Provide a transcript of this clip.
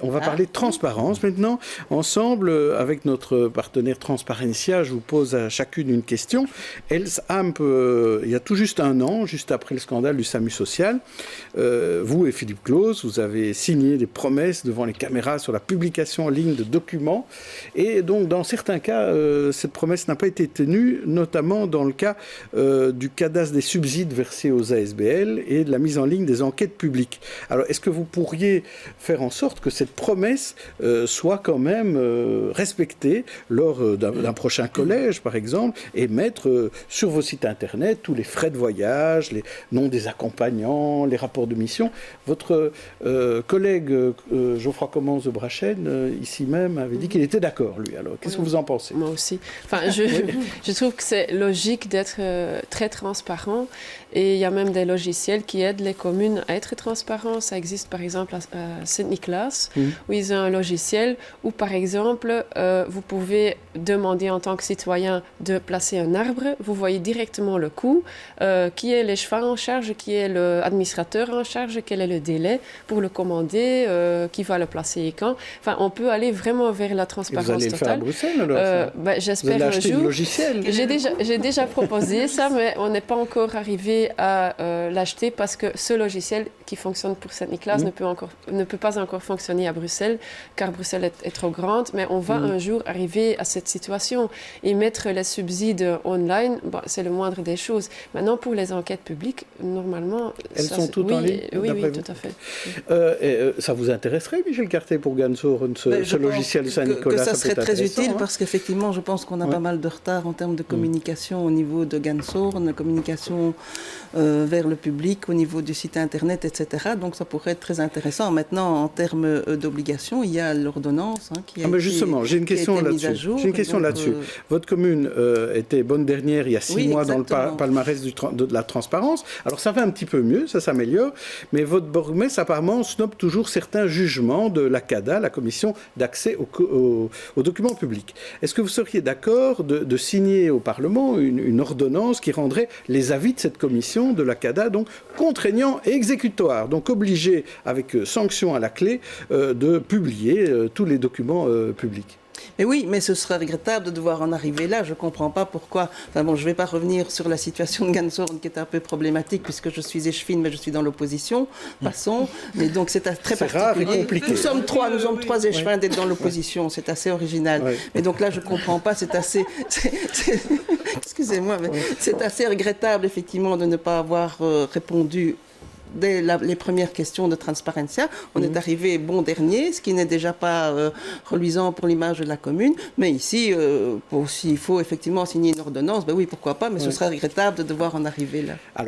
On va parler de transparence maintenant. Ensemble, avec notre partenaire Transparencia, je vous pose à chacune une question. Else Amp, il y a tout juste un an, juste après le scandale du SAMU social, vous et Philippe Claus, vous avez signé des promesses devant les caméras sur la publication en ligne de documents. Et donc, dans certains cas, cette promesse n'a pas été tenue, notamment dans le cas du cadastre des subsides versés aux ASBL et de la mise en ligne des enquêtes publiques. Alors, est-ce que vous pourriez faire en sorte que cette promesse soit quand même respectée lors d'un prochain collège, par exemple, et mettre sur vos sites internet tous les frais de voyage, les noms des accompagnants, les rapports de mission. Votre collègue Geoffroy Comens de Brachen, ici même, avait dit qu'il était d'accord, lui. Alors, qu'est-ce que vous en pensez? Moi aussi. Enfin, je trouve que c'est logique d'être très transparent, et il y a même des logiciels qui aident les communes à être transparents. Ça existe par exemple à Saint-Nicolas, où ils ont un logiciel où, par exemple, vous pouvez demander en tant que citoyen de placer un arbre. Vous voyez directement le coût, qui est l'échevin en charge, qui est l'administrateur en charge, quel est le délai pour le commander, qui va le placer et quand. Enfin, on peut aller vraiment vers la transparence totale. Vous allez le faire à Bruxelles, alors j'espère un jour. Le logiciel. J'ai déjà proposé ça, mais on n'est pas encore arrivé à l'acheter parce que ce logiciel qui fonctionne pour Saint-Nicolas ne peut pas encore fonctionner à Bruxelles, car Bruxelles est trop grande, mais on va un jour arriver à cette situation. Et mettre les subsides online, c'est le moindre des choses. Maintenant, pour les enquêtes publiques, normalement... Elles sont toutes en ligne? Oui, tout à fait. Ça vous intéresserait, Michel Carté, pour Gansoren, ce logiciel de Saint-Nicolas? Ça serait très utile, parce qu'effectivement, je pense qu'on a pas mal de retard en termes de communication au niveau de Gansoren, communication vers le public, au niveau du site internet, etc. Donc ça pourrait être très intéressant. Maintenant, en termes d'obligations, il y a l'ordonnance qui a été, justement, j'ai une question là-dessus. J'ai une question là-dessus. Votre commune était bonne dernière il y a 6 mois dans le palmarès de la transparence. Alors ça va un petit peu mieux, ça s'améliore, mais votre bourgmestre apparemment snobe toujours certains jugements de la CADA, la commission d'accès aux documents publics. Est-ce que vous seriez d'accord de signer au Parlement une ordonnance qui rendrait les avis de cette commission de la CADA donc contraignants et exécutoires, donc obligés avec sanction à la clé de publier tous les documents publics? Mais oui, mais ce serait regrettable de devoir en arriver là. Je ne comprends pas pourquoi... Enfin bon, je ne vais pas revenir sur la situation de Gansoren qui est un peu problématique puisque je suis échevine, mais je suis dans l'opposition. Passons. Mais donc c'est très particulier. Rare et compliqué. Nous sommes trois échevins d'être dans l'opposition. C'est assez original. Ouais. Mais donc là, je ne comprends pas. C'est assez... Excusez-moi, mais c'est assez regrettable effectivement de ne pas avoir répondu dès les premières questions de Transparencia. On est arrivé bon dernier, ce qui n'est déjà pas reluisant pour l'image de la commune. Mais ici, s'il faut effectivement signer une ordonnance, ben oui, pourquoi pas, mais ce serait regrettable de devoir en arriver là. Alors,